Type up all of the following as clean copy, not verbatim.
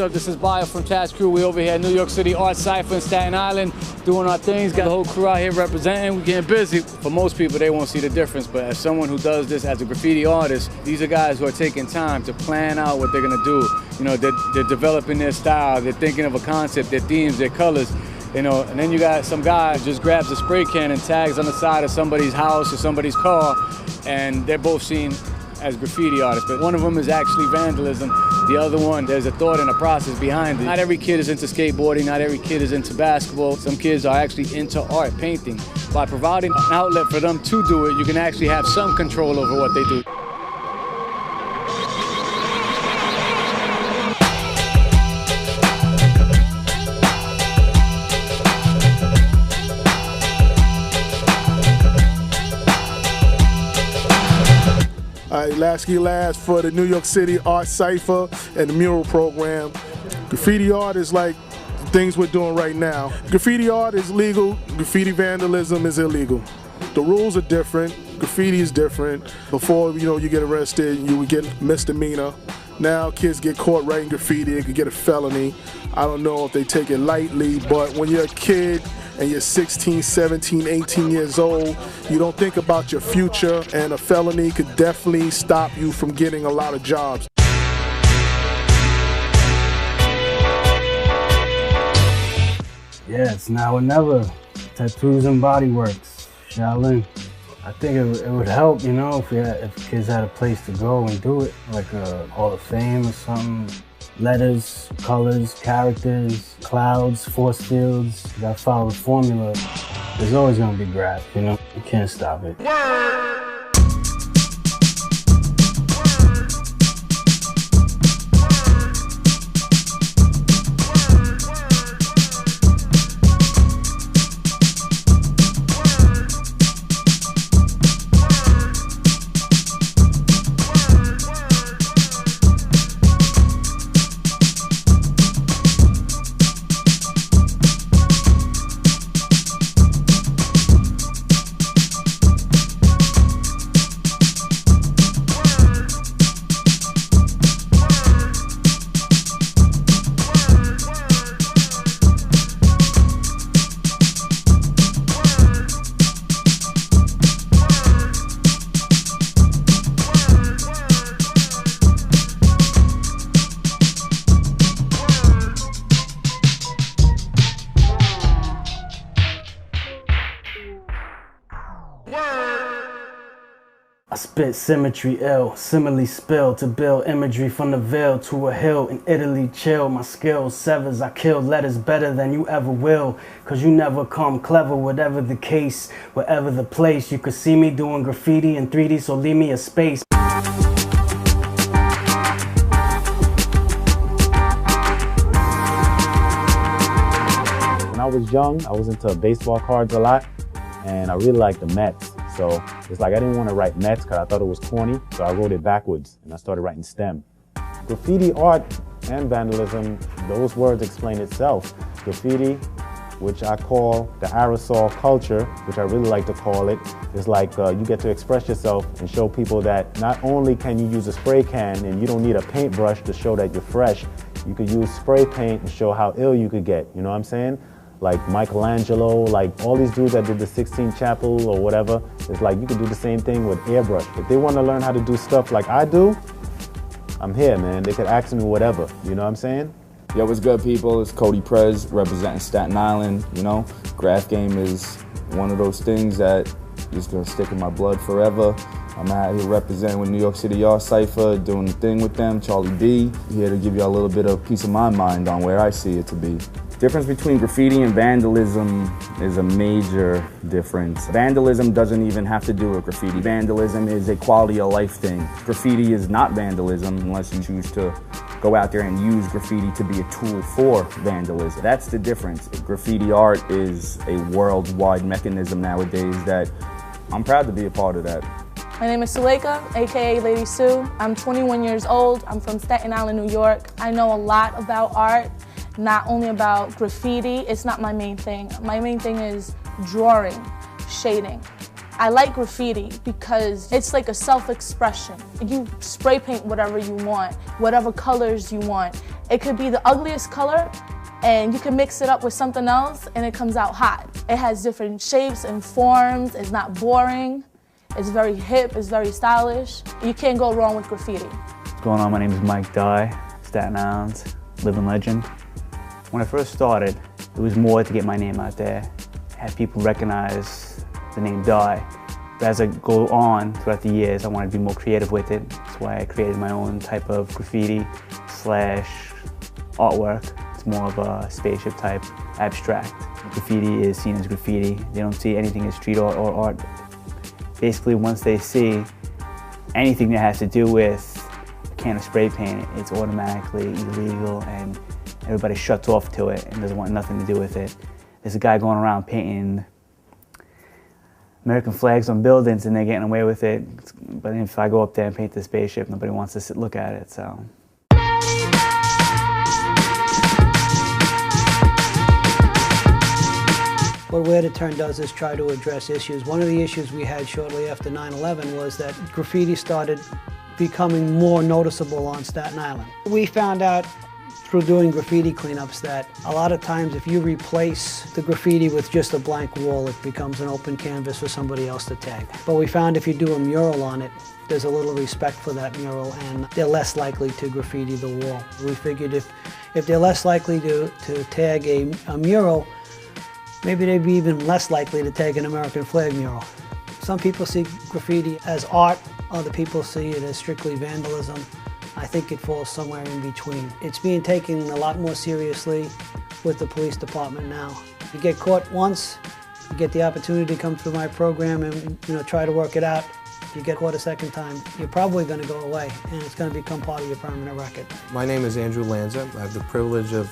up? This is Bio from Task Crew. We over here at New York City Art Cypher in Staten Island doing our things. Got the whole crew out here representing. We're getting busy. For most people, they won't see the difference, but as someone who does this as a graffiti artist, these are guys who are taking time to plan out what they're gonna do. You know, they're developing their style, they're thinking of a concept, their themes, their colors. You know, and then you got some guy who just grabs a spray can and tags on the side of somebody's house or somebody's car, and they're both seen as graffiti artists, but one of them is actually vandalism. The other one, there's a thought and a process behind it. Not every kid is into skateboarding, not every kid is into basketball. Some kids are actually into art, painting. By providing an outlet for them to do it, you can actually have some control over what they do. Lasky Last for the New York City Art Cypher and the Mural program. Graffiti art is like the things we're doing right now. Graffiti art is legal, graffiti vandalism is illegal. The rules are different, graffiti is different. Before, you get arrested, you would get misdemeanor. Now kids get caught writing graffiti, they could get a felony. I don't know if they take it lightly, but when you're a kid and you're 16, 17, 18 years old, you don't think about your future, and a felony could definitely stop you from getting a lot of jobs. Yeah, it's now or never. Tattoos and body works. Shaolin. I think it would help, if kids had a place to go and do it, like a Hall of Fame or something. Letters, colors, characters, clouds, force fields. You gotta follow the formula. There's always gonna be graph, You can't stop it. I spit symmetry ill, simile spill to build imagery from the veil to a hill in Italy chill. My skills severs, I kill letters better than you ever will, cause you never come clever, whatever the case, wherever the place. You could see me doing graffiti in 3D, so leave me a space. When I was young, I was into baseball cards a lot, and I really liked the Mets. So it's like I didn't want to write Mets because I thought it was corny, so I wrote it backwards and I started writing STEM. Graffiti art and vandalism, those words explain itself. Graffiti, which I call the aerosol culture, which I really like to call it, is like you get to express yourself and show people that not only can you use a spray can and you don't need a paintbrush to show that you're fresh, you could use spray paint and show how ill you could get, you know what I'm saying? Like Michelangelo, like all these dudes that did the Sistine Chapel or whatever, it's like you could do the same thing with airbrush. If they want to learn how to do stuff like I do, I'm here, man. They could ask me whatever, you know what I'm saying? Yo, what's good, people? It's Cody Prez representing Staten Island, Graph game is one of those things that is gonna stick in my blood forever. I'm out here representing with New York City Art Cypher, doing the thing with them, Charlie B. Here to give you a little bit of peace of my mind on where I see it to be. Difference between graffiti and vandalism is a major difference. Vandalism doesn't even have to do with graffiti. Vandalism is a quality of life thing. Graffiti is not vandalism unless you choose to go out there and use graffiti to be a tool for vandalism. That's the difference. Graffiti art is a worldwide mechanism nowadays that I'm proud to be a part of that. My name is Suleika, aka Lady Sue. I'm 21 years old. I'm from Staten Island, New York. I know a lot about art. Not only about graffiti, it's not my main thing. My main thing is drawing, shading. I like graffiti because it's like a self-expression. You spray paint whatever you want, whatever colors you want, It could be the ugliest color, and you can mix it up with something else and it comes out hot. It has different shapes and forms. It's not boring. It's very hip, it's very stylish. You can't go wrong with graffiti. What's going on? My name is Mike Dye, Staten Island, living legend. When I first started, it was more to get my name out there, have people recognize the name Dye. But as I go on throughout the years, I wanted to be more creative with it. That's why I created my own type of graffiti slash artwork. It's more of a spaceship type, abstract. Graffiti is seen as graffiti. They don't see anything as street art or art. Basically, once they see anything that has to do with a can of spray paint, it's automatically illegal and everybody shuts off to it and doesn't want nothing to do with it. There's a guy going around painting American flags on buildings and they're getting away with it. But if I go up there and paint the spaceship, nobody wants to look at it, so. What Wear the Turn does is try to address issues. One of the issues we had shortly after 9/11 was that graffiti started becoming more noticeable on Staten Island. We found out through doing graffiti cleanups that a lot of times if you replace the graffiti with just a blank wall, it becomes an open canvas for somebody else to tag. But we found if you do a mural on it, there's a little respect for that mural and they're less likely to graffiti the wall. We figured if they're less likely to tag a mural, maybe they'd be even less likely to tag an American flag mural. Some people see graffiti as art, other people see it as strictly vandalism. I think it falls somewhere in between. It's being taken a lot more seriously with the police department now. You get caught once, you get the opportunity to come through my program and try to work it out. If you get caught a second time, you're probably going to go away and it's going to become part of your permanent record. My name is Andrew Lanza. I have the privilege of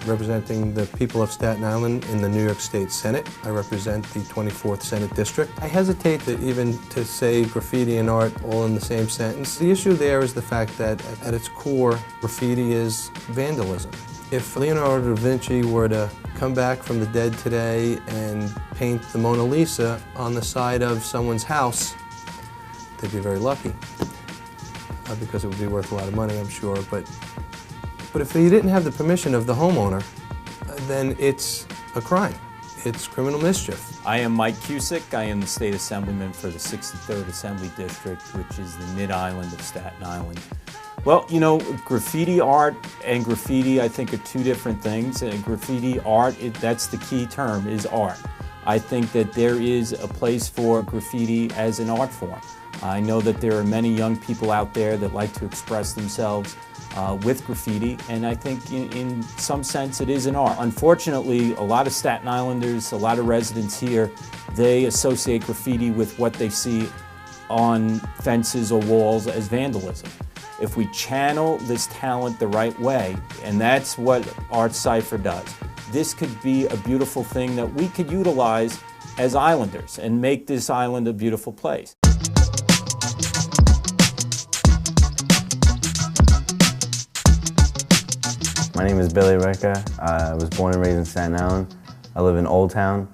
representing the people of Staten Island in the New York State Senate. I represent the 24th Senate District. I hesitate to say graffiti and art all in the same sentence. The issue there is the fact that at its core, graffiti is vandalism. If Leonardo da Vinci were to come back from the dead today and paint the Mona Lisa on the side of someone's house, they'd be very lucky, because it would be worth a lot of money, I'm sure. But if they didn't have the permission of the homeowner, then it's a crime. It's criminal mischief. I am Mike Cusick. I am the State Assemblyman for the 63rd Assembly District, which is the mid-island of Staten Island. Well, graffiti art and graffiti, I think, are two different things. Graffiti art, that's the key term, is art. I think that there is a place for graffiti as an art form. I know that there are many young people out there that like to express themselves with graffiti, and I think in some sense it is an art. Unfortunately, a lot of Staten Islanders, a lot of residents here, they associate graffiti with what they see on fences or walls as vandalism. If we channel this talent the right way, and that's what NycArtsCypher does, this could be a beautiful thing that we could utilize as islanders and make this island a beautiful place. My name is Billy Recca. I was born and raised in Staten Island. I live in Old Town.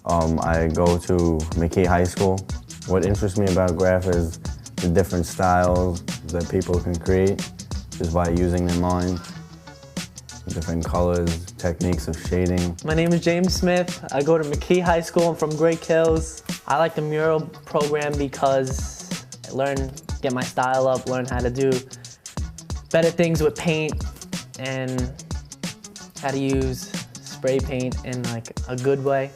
I go to McKee High School. What interests me about graph is the different styles that people can create just by using their mind. Different colors, techniques of shading. My name is James Smith. I go to McKee High School. I'm from Great Hills. I like the mural program because I get my style up, learn how to do better things with paint and how to use spray paint in a good way.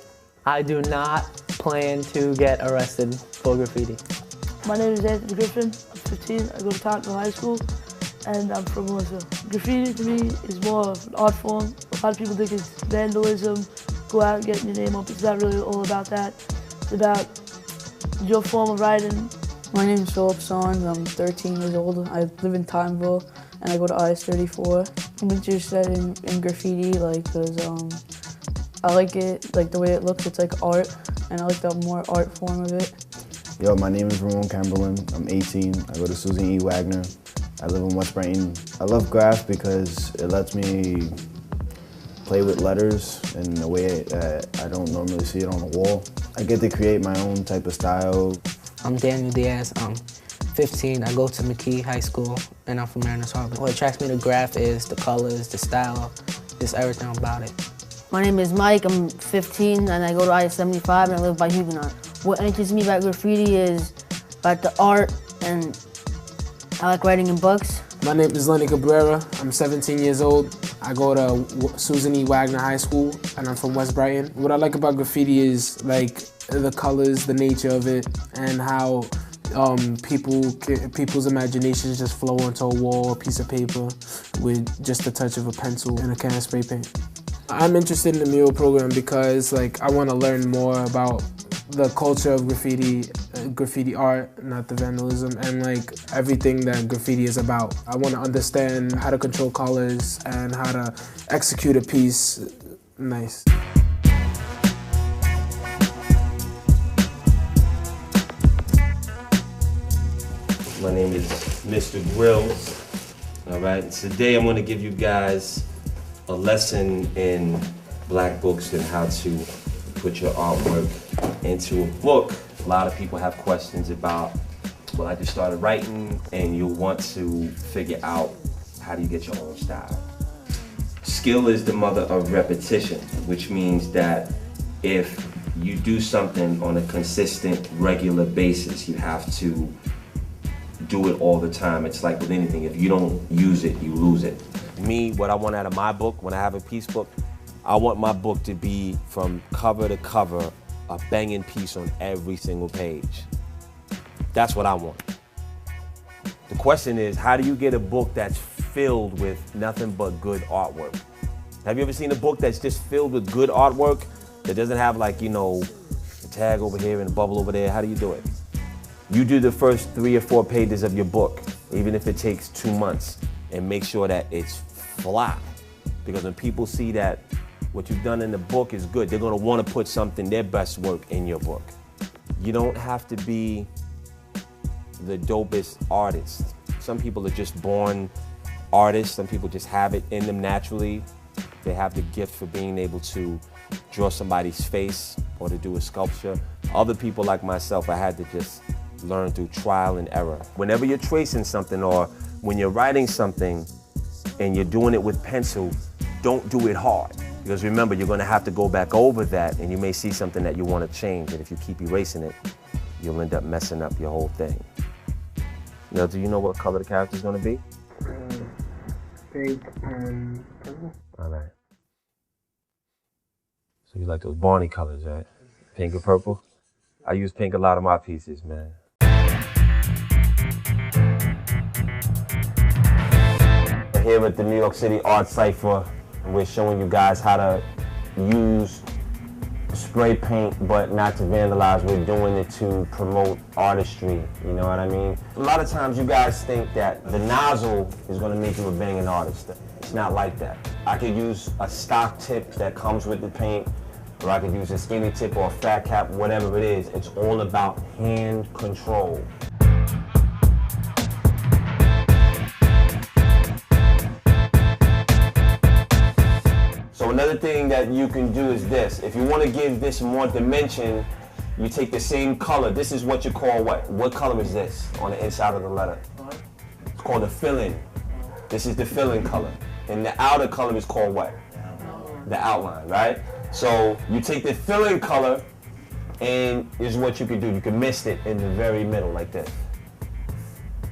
I do not plan to get arrested for graffiti. My name is Anthony Griffin. I'm 15. I go to Taunton High School, and I'm from Melissa. Graffiti to me is more of an art form. A lot of people think it's vandalism, go out and get your name up. It's not really all about that. It's about your form of writing. My name is Philip Sons. I'm 13 years old. I live in Timeville, and I go to IS-34. I'm interested in graffiti, because I like it, the way it looks. It's like art, and I like the more art form of it. Yo, my name is Ramon Camberlin. I'm 18. I go to Susan E. Wagner. I live in West Brighton. I love graph because it lets me play with letters in a way I don't normally see it on the wall. I get to create my own type of style. I'm Daniel Diaz. I'm 15. I go to McKee High School, and I'm from Mariners Harbor. What attracts me to graph is the colors, the style, just everything about it. My name is Mike, I'm 15, and I go to I-75, and I live by Huguenot. What interests me about graffiti is about the art, and I like writing in books. My name is Lenny Cabrera. I'm 17 years old. I go to Susan E. Wagner High School, and I'm from West Brighton. What I like about graffiti is like the colors, the nature of it, and how people's imaginations just flow onto a wall or piece of paper with just a touch of a pencil and a can of spray paint. I'm interested in the mural program because like I want to learn more about the culture of graffiti art, not the vandalism, and like everything that graffiti is about. I want to understand how to control colors and how to execute a piece nice. My name is Mr. Grills. All right, today I'm going to give you guys a lesson in black books and how to put your artwork into a book. A lot of people have questions about, well, I just started writing, and you'll want to figure out how do you get your own style. Skill is the mother of repetition, which means that if you do something on a consistent, regular basis, you have to do it all the time. It's like with anything, if you don't use it, you lose it. Me, what I want out of my book, when I have a piece book, I want my book to be from cover to cover, a banging piece on every single page. That's what I want. The question is, how do you get a book that's filled with nothing but good artwork? Have you ever seen a book that's just filled with good artwork that doesn't have like, you know, a tag over here and a bubble over there? How do you do it? You do the first 3 or 4 pages of your book, even if it takes 2 months, and make sure that it's fly. Because when people see that what you've done in the book is good, they're gonna wanna put something, their best work in your book. You don't have to be the dopest artist. Some people are just born artists, some people just have it in them naturally. They have the gift for being able to draw somebody's face or to do a sculpture. Other people like myself, I had to just learn through trial and error. Whenever you're tracing something or when you're writing something and you're doing it with pencil, don't do it hard. Because remember, you're gonna have to go back over that and you may see something that you wanna change, and if you keep erasing it, you'll end up messing up your whole thing. Now, do you know what color the character's gonna be? Pink and purple. All right. So you like those Barney colors, right? Pink and purple? I use pink a lot of my pieces, man. Here at the New York City Art Cypher, we're showing you guys how to use spray paint, but not to vandalize. We're doing it to promote artistry, you know what I mean? A lot of times you guys think that the nozzle is gonna make you a banging artist. It's not like that. I could use a stock tip that comes with the paint, or I could use a skinny tip or a fat cap, whatever it is. It's all about hand control. So another thing that you can do is this. If you want to give this more dimension, you take the same color. This is what you call what? What color is this on the inside of the letter? It's called a fill-in. This is the fill-in color. And the outer color is called what? The outline, right? So you take the fill-in color, and is what you can do. You can mist it in the very middle like this.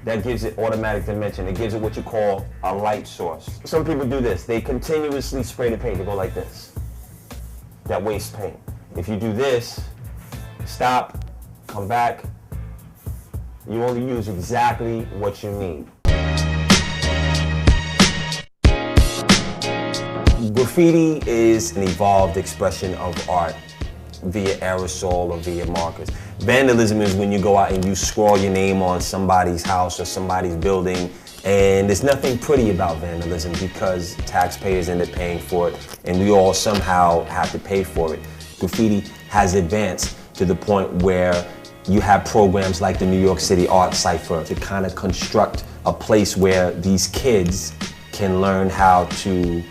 That gives it automatic dimension. It gives it what you call a light source. Some people do this. They continuously spray the paint. They go like this. That wastes paint. If you do this, stop, come back, you only use exactly what you need. Graffiti is an evolved expression of art via aerosol or via markers. Vandalism is when you go out and you scrawl your name on somebody's house or somebody's building, and there's nothing pretty about vandalism because taxpayers end up paying for it, and we all somehow have to pay for it. Graffiti has advanced to the point where you have programs like the New York City Art Cypher to kind of construct a place where these kids can learn how to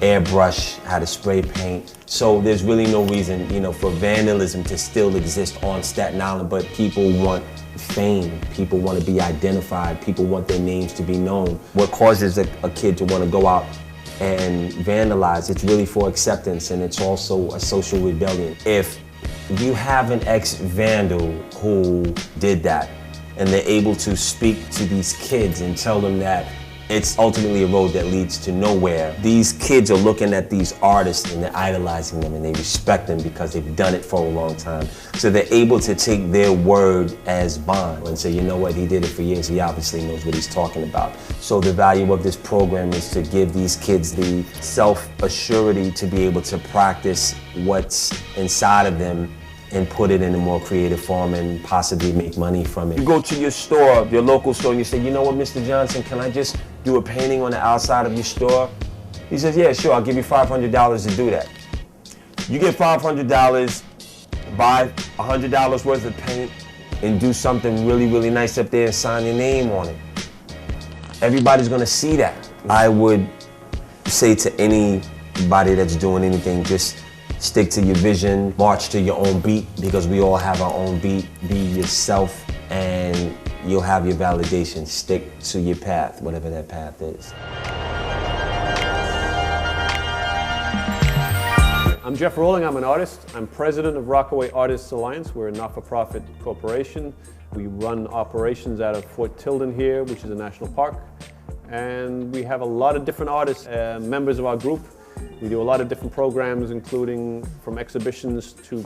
airbrush, how to spray paint. So there's really no reason, you know, for vandalism to still exist on Staten Island, but people want fame, people want to be identified, people want their names to be known. What causes a kid to want to go out and vandalize? It's really for acceptance, and it's also a social rebellion. If you have an ex-vandal who did that, and they're able to speak to these kids and tell them that it's ultimately a road that leads to nowhere. These kids are looking at these artists and they're idolizing them and they respect them because they've done it for a long time. So they're able to take their word as bond and say, you know what, he did it for years, he obviously knows what he's talking about. So the value of this program is to give these kids the self-assurity to be able to practice what's inside of them and put it in a more creative form and possibly make money from it. You go to your store, your local store, and you say, you know what, Mr. Johnson, can I just do a painting on the outside of your store? He says, yeah, sure, I'll give you $500 to do that. You get $500, buy $100 worth of paint, and do something really, really nice up there and sign your name on it. Everybody's gonna see that. I would say to anybody that's doing anything, just stick to your vision, march to your own beat, because we all have our own beat. Be yourself and you'll have your validation. Stick to your path, whatever that path is. I'm Jeff Rolling, I'm an artist. I'm president of Rockaway Artists Alliance. We're a not-for-profit corporation. We run operations out of Fort Tilden here, which is a national park. And we have a lot of different artists, members of our group. We do a lot of different programs, including from exhibitions to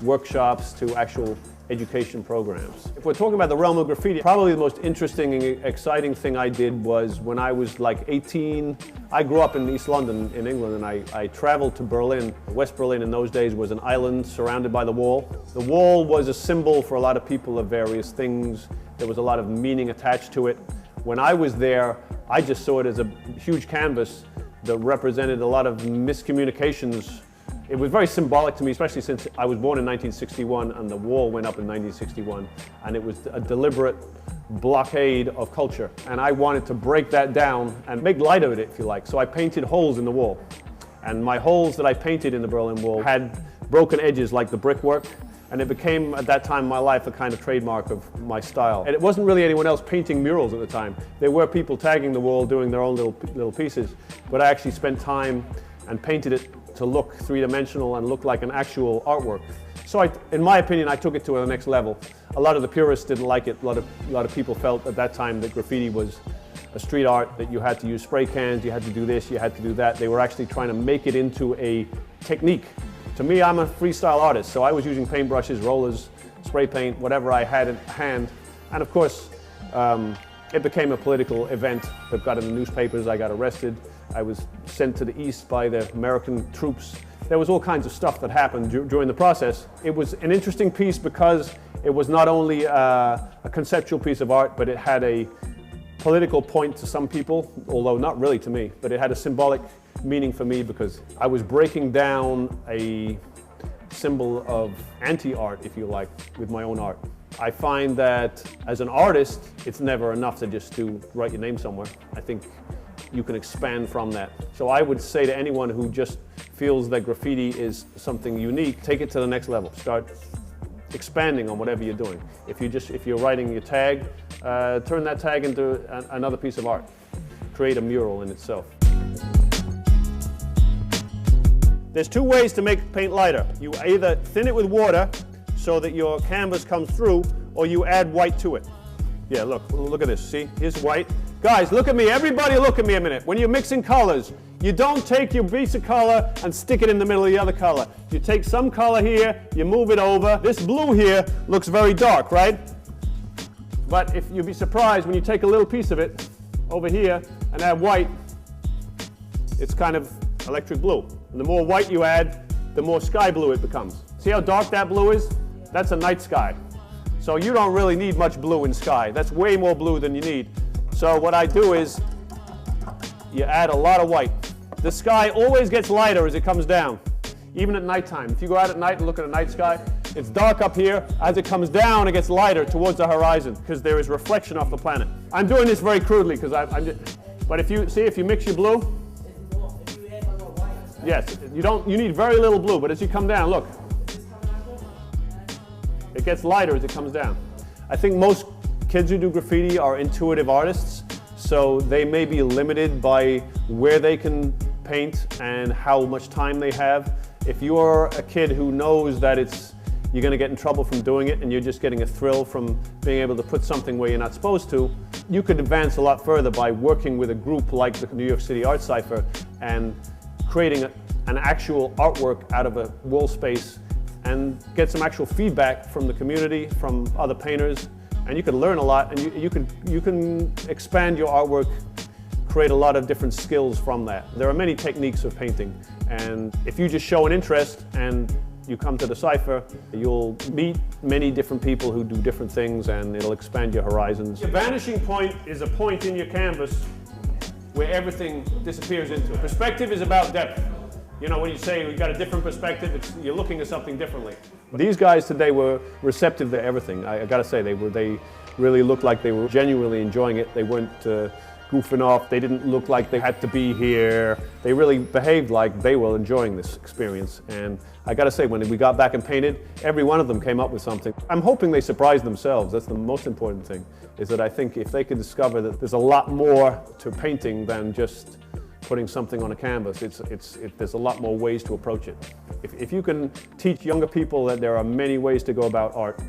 workshops to actual education programs. If we're talking about the realm of graffiti, probably the most interesting and exciting thing I did was when I was like 18. I grew up in East London in England, and I traveled to Berlin. West Berlin in those days was an island surrounded by the wall. The wall was a symbol for a lot of people of various things. There was a lot of meaning attached to it. When I was there, I just saw it as a huge canvas that represented a lot of miscommunications. It was very symbolic to me, especially since I was born in 1961 and the wall went up in 1961, and it was a deliberate blockade of culture. And I wanted to break that down and make light of it, if you like. So I painted holes in the wall. And my holes that I painted in the Berlin Wall had broken edges like the brickwork. And it became, at that time in my life, a kind of trademark of my style. And it wasn't really anyone else painting murals at the time. There were people tagging the wall, doing their own little pieces, but I actually spent time and painted it to look three-dimensional and look like an actual artwork. So in my opinion, I took it to the next level. A lot of the purists didn't like it. A lot of people felt at that time that graffiti was a street art, that you had to use spray cans, you had to do this, you had to do that. They were actually trying to make it into a technique. To me, I'm a freestyle artist, so I was using paintbrushes, rollers, spray paint, whatever I had in hand. And of course, it became a political event that got in the newspapers. I got arrested. I was sent to the East by the American troops. There was all kinds of stuff that happened during the process. It was an interesting piece because it was not only a conceptual piece of art, but it had a political point to some people, although not really to me, but it had a symbolic meaning for me because I was breaking down a symbol of anti-art, if you like, with my own art. I find that as an artist, it's never enough to just write your name somewhere. I think you can expand from that. So I would say to anyone who just feels that graffiti is something unique, take it to the next level. Start expanding on whatever you're doing. If you're writing your tag, turn that tag into another piece of art. Create a mural in itself. There's two ways to make paint lighter. You either thin it with water so that your canvas comes through, or you add white to it. Yeah, look at this, see? Here's white. Guys, look at me, everybody look at me a minute. When you're mixing colors, you don't take your piece of color and stick it in the middle of the other color. You take some color here, you move it over. This blue here looks very dark, right? But if you'd be surprised when you take a little piece of it over here and add white, it's kind of electric blue. And the more white you add, the more sky blue it becomes. See how dark that blue is? That's a night sky. So you don't really need much blue in sky. That's way more blue than you need. So what I do is you add a lot of white. The sky always gets lighter as it comes down, even at nighttime. If you go out at night and look at a night sky, it's dark up here. As it comes down, it gets lighter towards the horizon because there is reflection off the planet. I'm doing this very crudely because but if you mix your blue, Yes, you need very little blue, but as you come down, look. It gets lighter as it comes down. I think most kids who do graffiti are intuitive artists, so they may be limited by where they can paint and how much time they have. If you're a kid who knows that you're going to get in trouble from doing it and you're just getting a thrill from being able to put something where you're not supposed to, you could advance a lot further by working with a group like the New York City Art Cypher and creating an actual artwork out of a wall space and get some actual feedback from the community, from other painters, and you can learn a lot, and you can expand your artwork, create a lot of different skills from that. There are many techniques of painting, and if you just show an interest and you come to the Cypher, you'll meet many different people who do different things, and it'll expand your horizons. Your vanishing point is a point in your canvas where everything disappears into. Perspective is about depth. You know, when you say you've got a different perspective, you're looking at something differently. These guys today were receptive to everything. I gotta say, they really looked like they were genuinely enjoying it. They weren't goofing off. They didn't look like they had to be here. They really behaved like they were enjoying this experience. And I gotta say, when we got back and painted, every one of them came up with something. I'm hoping they surprised themselves. That's the most important thing, is that I think if they could discover that there's a lot more to painting than just putting something on a canvas, there's a lot more ways to approach it. If you can teach younger people that there are many ways to go about art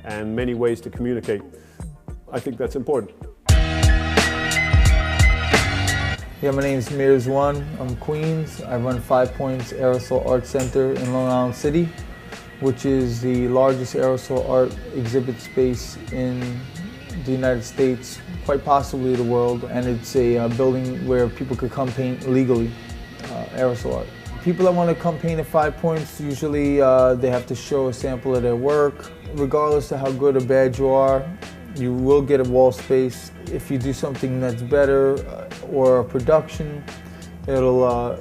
and many ways to communicate, I think that's important. Yeah, my name is Mirz1. I'm Queens. I run 5 Points Aerosol Art Center in Long Island City, which is the largest aerosol art exhibit space in the United States, quite possibly the world, and it's a building where people could come paint legally aerosol art. People that want to come paint at 5 Points, usually they have to show a sample of their work. Regardless of how good or bad you are, you will get a wall space. If you do something that's better or a production, it'll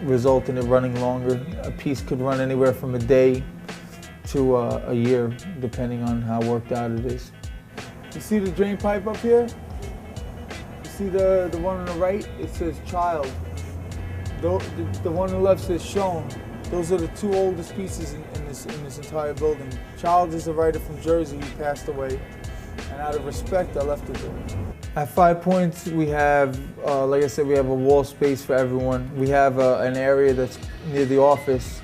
result in it running longer. A piece could run anywhere from a day to a year, depending on how worked out it is. You see the drain pipe up here? You see the one on the right? It says child. The one on the left says shown. Those are the two oldest pieces in this entire building. Child is a writer from Jersey who passed away, and out of respect, I left it there. At 5 Points, we have, like I said, we have a wall space for everyone. We have an area that's near the office,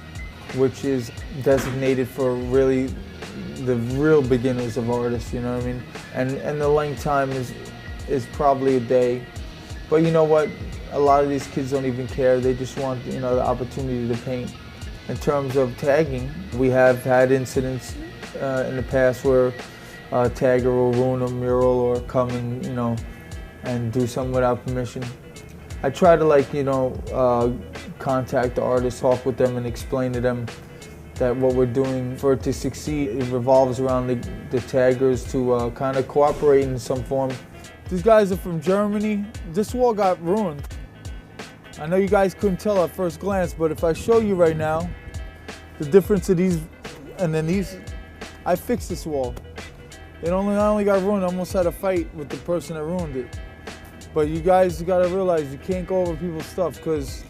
which is designated for really the real beginners of artists, you know what I mean? And the length time is probably a day. But you know what? A lot of these kids don't even care. They just want, you know, the opportunity to paint. In terms of tagging, we have had incidents in the past where a tagger will ruin a mural or come and, you know, and do something without permission. I try to, like, you know, contact the artists, talk with them and explain to them that what we're doing for it to succeed, it revolves around the taggers to kind of cooperate in some form. These guys are from Germany. This wall got ruined. I know you guys couldn't tell at first glance, but if I show you right now, the difference of these and then these, I fixed this wall. It only got ruined. I almost had a fight with the person that ruined it. But you guys, you gotta realize you can't go over people's stuff because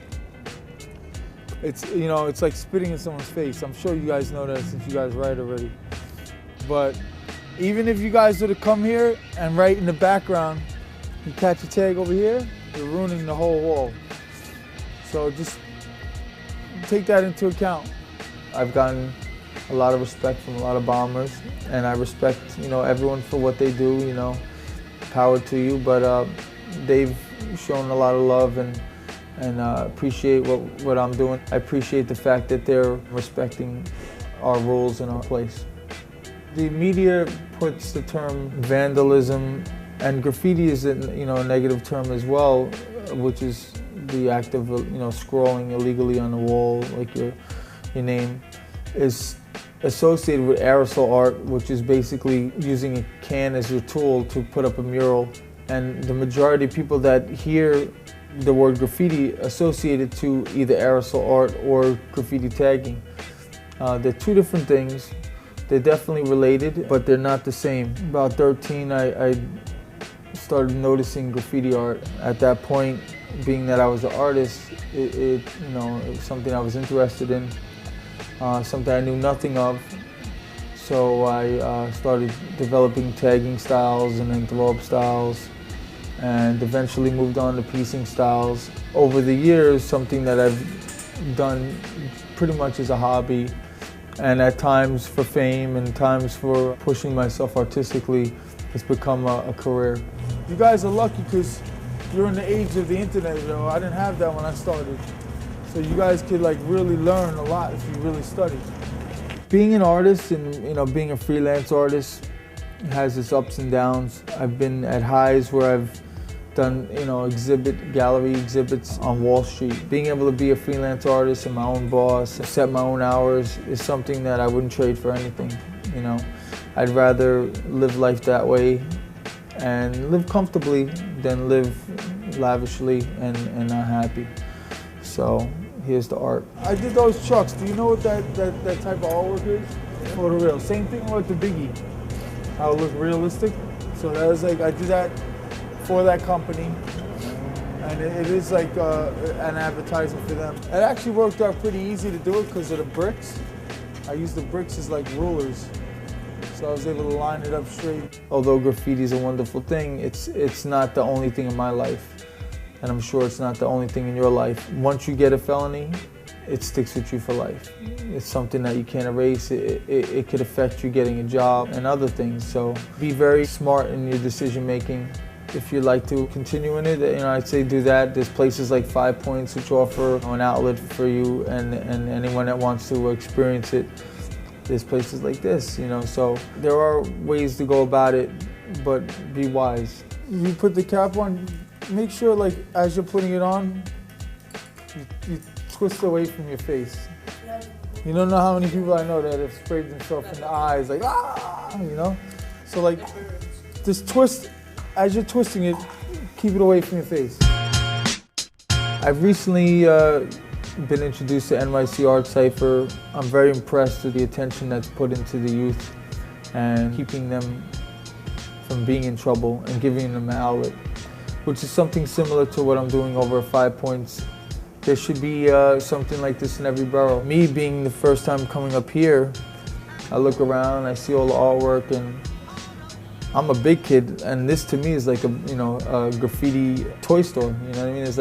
it's, you know, it's like spitting in someone's face. I'm sure you guys know that since you guys write already. But even if you guys were to come here and write in the background, you catch a tag over here, you're ruining the whole wall. So just take that into account. I've gotten a lot of respect from a lot of bombers, and I respect, you know, everyone for what they do, you know, power to you, but they've shown a lot of love and appreciate what I'm doing. I appreciate the fact that they're respecting our rules and our place. The media puts the term vandalism, and graffiti is a, you know, a negative term as well, which is the act of, you know, scrawling illegally on the wall, like your name, is associated with aerosol art, which is basically using a can as your tool to put up a mural. And the majority of people that hear the word graffiti associated to either aerosol art or graffiti tagging. They're two different things. They're definitely related, but they're not the same. About 13, I started noticing graffiti art. At that point, being that I was an artist, it was something I was interested in, something I knew nothing of. So I started developing tagging styles and then throw-up styles, and eventually moved on to piecing styles. Over the years, something that I've done pretty much as a hobby, and at times for fame and times for pushing myself artistically, it's become a career. You guys are lucky because you're in the age of the internet, I didn't have that when I started. So you guys could really learn a lot if you really study. Being an artist and being a freelance artist has its ups and downs. I've been at highs where I've done gallery exhibits on Wall Street. Being able to be a freelance artist and my own boss, set my own hours, is something that I wouldn't trade for anything. I'd rather live life that way and live comfortably than live lavishly and not happy. So here's the art. I did those trucks. Do you know what that type of artwork is? For the real. Same thing with the Biggie. How it looked realistic. So that was I did that for that company. And it is an advertisement for them. It actually worked out pretty easy to do it because of the bricks. I used the bricks as rulers. So I was able to line it up straight. Although graffiti is a wonderful thing, it's not the only thing in my life. And I'm sure it's not the only thing in your life. Once you get a felony, it sticks with you for life. It's something that you can't erase. It could affect you getting a job and other things. So be very smart in your decision making. If you'd like to continue in it, I'd say do that. There's places like 5 Points which offer an outlet for you and anyone that wants to experience it. There's places like this, so there are ways to go about it, but be wise. You put the cap on, make sure as you're putting it on, you twist away from your face. You don't know how many people I know that have sprayed themselves in the eyes, So just twist, as you're twisting it, keep it away from your face. I've recently been introduced to NycArtsCypher. I'm very impressed with the attention that's put into the youth and keeping them from being in trouble and giving them an outlet, which is something similar to what I'm doing over at 5 Points. There should be something like this in every borough. Me being the first time coming up here, I look around, I see all the artwork, and I'm a big kid, and this to me is like a graffiti toy store. You know what I mean? It's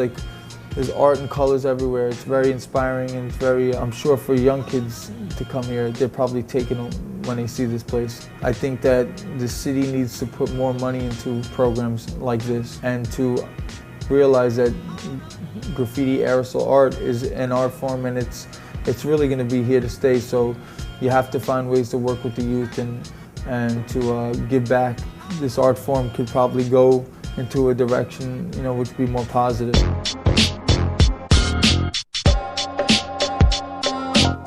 there's art and colors everywhere. It's very inspiring, and it's very, I'm sure for young kids to come here, they're probably taken when they see this place. I think that the city needs to put more money into programs like this and to realize that graffiti aerosol art is an art form, and it's really going to be here to stay. So you have to find ways to work with the youth and to give back. This art form could probably go into a direction, which would be more positive.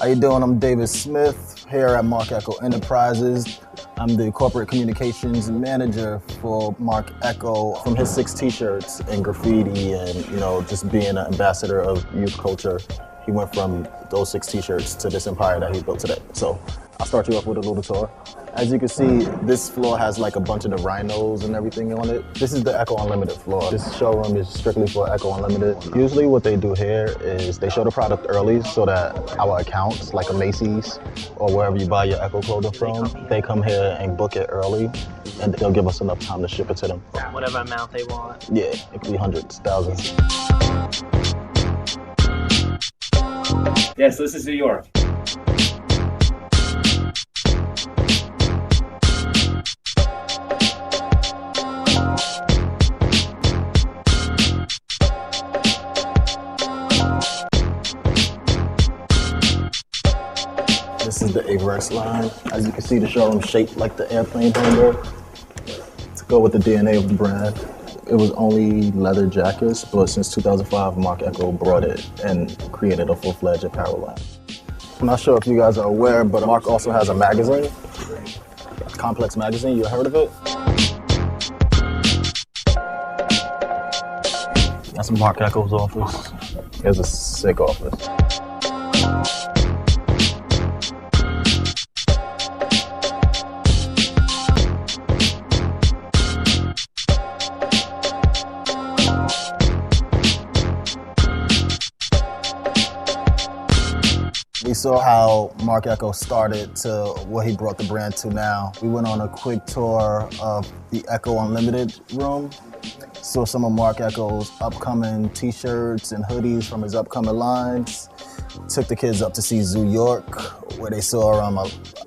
How you doing? I'm David Smith here at Mark Echo Enterprises. I'm the corporate communications manager for Mark Echo. From his 6 t-shirts and graffiti and just being an ambassador of youth culture, he went from those 6 t-shirts to this empire that he built today. So I'll start you off with a little tour. As you can see, this floor has a bunch of the rhinos and everything on it. This is the Echo Unlimited floor. This showroom is strictly for Echo Unlimited. Usually what they do here is they show the product early so that our accounts, like a Macy's or wherever you buy your Echo clothing from, they come here and book it early, and they'll give us enough time to ship it to them. Whatever amount they want. Yeah, it could be hundreds, thousands. Yes, this is New York. This is the Averex line. As you can see, the showroom shaped like the airplane hangar to go with the DNA of the brand. It was only leather jackets, but since 2005, Mark Echo brought it and created a full-fledged apparel line. I'm not sure if you guys are aware, but Mark also has a magazine, Complex Magazine. You heard of it? That's Mark Echo's office. Here's a sick office. saw how Mark Echo started to what he brought the brand to now. We went on a quick tour of the Echo Unlimited room. Saw some of Mark Echo's upcoming t-shirts and hoodies from his upcoming lines. Took the kids up to see Zoo York, where they saw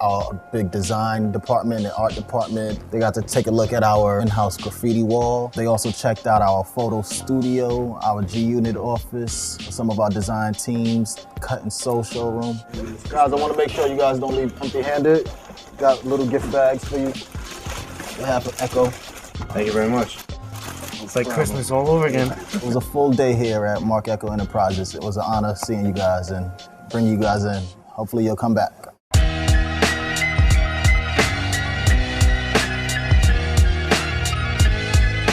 our big design department and art department. They got to take a look at our in-house graffiti wall. They also checked out our photo studio, our G-Unit office, some of our design teams, cut and sew showroom. Guys, I want to make sure you guys don't leave empty-handed. Got little gift bags for you. On behalf of Echo. Thank you very much. It's like Christmas all over again. It was a full day here at Mark Echo Enterprises. It was an honor seeing you guys and bringing you guys in. Hopefully you'll come back.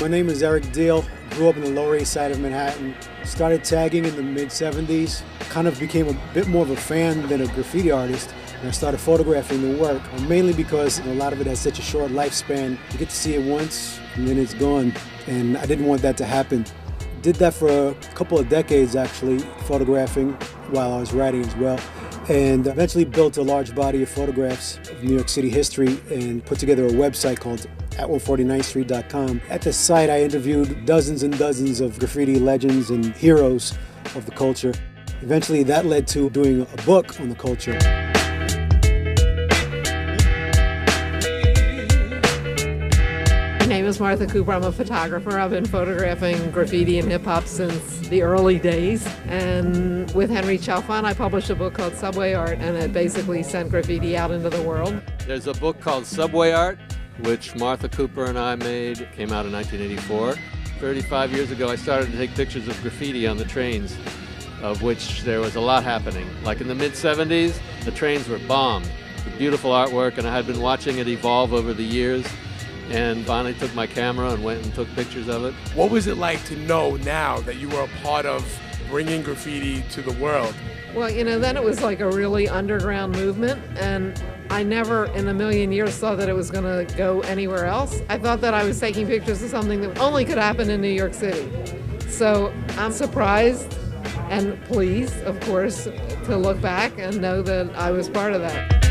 My name is Eric Deal. Grew up in the Lower East Side of Manhattan. Started tagging in the mid-70s. Kind of became a bit more of a fan than a graffiti artist. And I started photographing the work, mainly because a lot of it has such a short lifespan. You get to see it once, and then it's gone. And I didn't want that to happen. Did that for a couple of decades, actually, photographing while I was writing as well. And eventually built a large body of photographs of New York City history and put together a website called at149thstreet.com. At the site, I interviewed dozens and dozens of graffiti legends and heroes of the culture. Eventually, that led to doing a book on the culture. My name is Martha Cooper. I'm a photographer. I've been photographing graffiti and hip-hop since the early days. And with Henry Chalfant, I published a book called Subway Art, and it basically sent graffiti out into the world. There's a book called Subway Art, which Martha Cooper and I made. It came out in 1984. 35 years ago, I started to take pictures of graffiti on the trains, of which there was a lot happening. Like in the mid-70s, the trains were bombed with beautiful artwork, and I had been watching it evolve over the years. And finally took my camera and went and took pictures of it. What was it like to know now that you were a part of bringing graffiti to the world? Well, you know, then it was like a really underground movement, and I never in a million years thought that it was going to go anywhere else. I thought that I was taking pictures of something that only could happen in New York City. So I'm surprised and pleased, of course, to look back and know that I was part of that.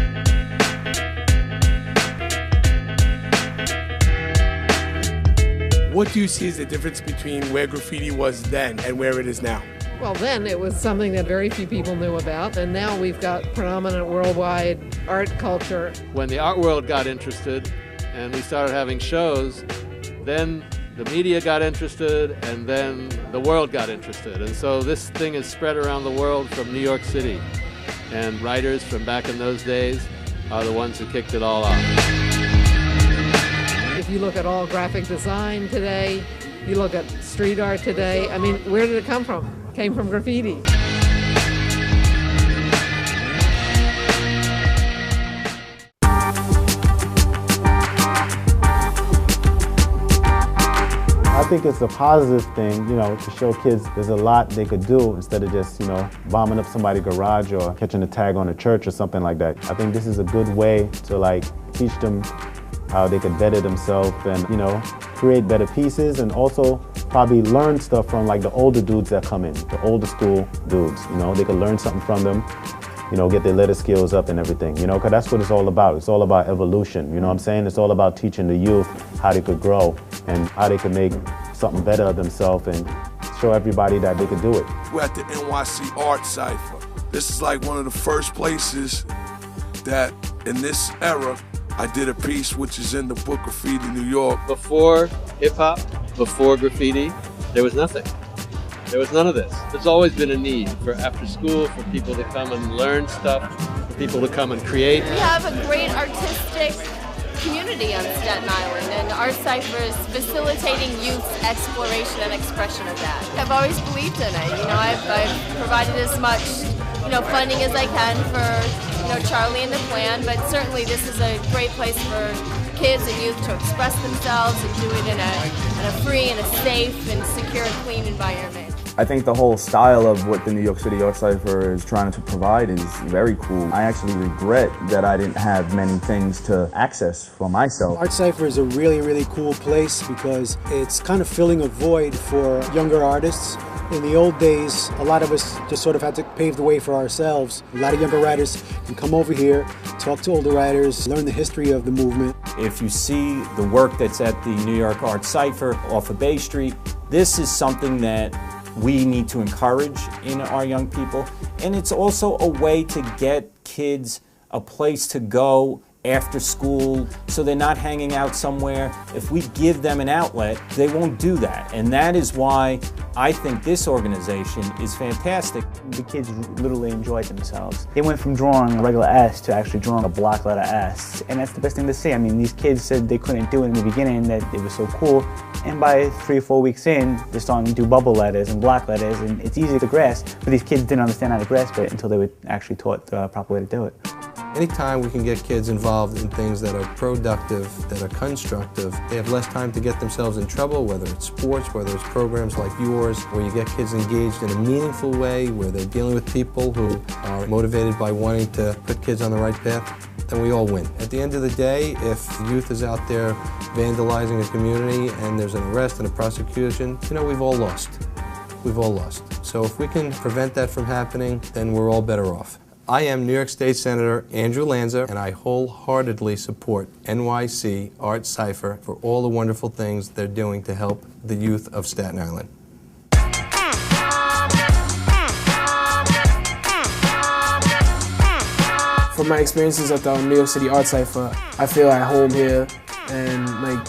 What do you see as the difference between where graffiti was then and where it is now? Well, then it was something that very few people knew about, and now we've got predominant worldwide art culture. When the art world got interested and we started having shows, then the media got interested, and then the world got interested. And so this thing is spread around the world from New York City. And writers from back in those days are the ones who kicked it all off. If you look at all graphic design today, you look at street art today, I mean, where did it come from? It came from graffiti. I think it's a positive thing, you know, to show kids there's a lot they could do instead of just, you know, bombing up somebody's garage or catching a tag on a church or something like that. I think this is a good way to, like, teach them how they could better themselves and, you know, create better pieces, and also probably learn stuff from like the older dudes that come in, the older school dudes, you know, they could learn something from them, you know, get their letter skills up and everything, you know, because that's what it's all about. It's all about evolution, you know what I'm saying? It's all about teaching the youth how they could grow and how they could make something better of themselves and show everybody that they could do it. We're at the NycArtsCypher. This is like one of the first places that in this era I did a piece which is in the book Graffiti New York. Before hip-hop, before graffiti, there was nothing. There was none of this. There's always been a need for after school, for people to come and learn stuff, for people to come and create. We have a great artistic community on Staten Island, and ArtCypher is facilitating youth's exploration and expression of that. I've always believed in it. You know, I've provided as much, you know, funding as I can for, you know, Charlie and the Plan, but certainly this is a great place for kids and youth to express themselves and do it in a free and a safe and secure and clean environment. I think the whole style of what the New York City ArtCypher is trying to provide is very cool. I actually regret that I didn't have many things to access for myself. ArtCypher is a really, really cool place because it's kind of filling a void for younger artists In the old days, a lot of us just sort of had to pave the way for ourselves. A lot of younger writers can come over here, talk to older writers, learn the history of the movement. If you see the work that's at the New York Art Cipher off of Bay Street, this is something that we need to encourage in our young people. And it's also a way to get kids a place to go after school, so they're not hanging out somewhere. If we give them an outlet, they won't do that. And that is why I think this organization is fantastic. The kids literally enjoyed themselves. They went from drawing a regular S to actually drawing a block letter S. And that's the best thing to see. I mean, these kids said they couldn't do it in the beginning, that it was so cool. And by 3 or 4 weeks in, they're starting to do bubble letters and block letters, and it's easy to grasp, but these kids didn't understand how to grasp it until they were actually taught the proper way to do it. Anytime we can get kids involved in things that are productive, that are constructive, they have less time to get themselves in trouble, whether it's sports, whether it's programs like yours, where you get kids engaged in a meaningful way, where they're dealing with people who are motivated by wanting to put kids on the right path, then we all win. At the end of the day, if youth is out there vandalizing a community and there's an arrest and a prosecution, you know, we've all lost. We've all lost. So if we can prevent that from happening, then we're all better off. I am New York State Senator Andrew Lanza, and I wholeheartedly support NycArtsCypher for all the wonderful things they're doing to help the youth of Staten Island. From my experiences at the New York City Art Cipher, I feel at home here, and like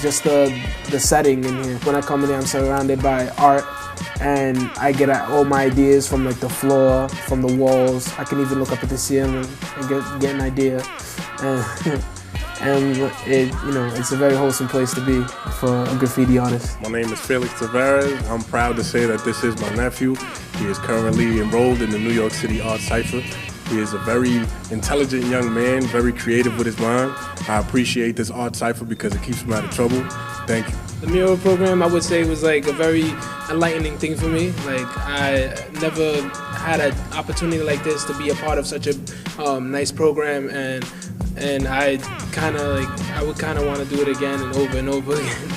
just the setting in here. When I come in here, I'm surrounded by art, and I get all my ideas from like the floor, from the walls. I can even look up at the ceiling and get an idea. And it, you know, it's a very wholesome place to be for a graffiti artist. My name is Felix Tavares. I'm proud to say that this is my nephew. He is currently enrolled in the New York City Art Cipher. He is a very intelligent young man, very creative with his mind. I appreciate this Art Cipher because it keeps him out of trouble. Thank you. The mural program, I would say, was like a very enlightening thing for me. Like, I never had an opportunity like this to be a part of such a nice program, and I would kind of want to do it again and over again.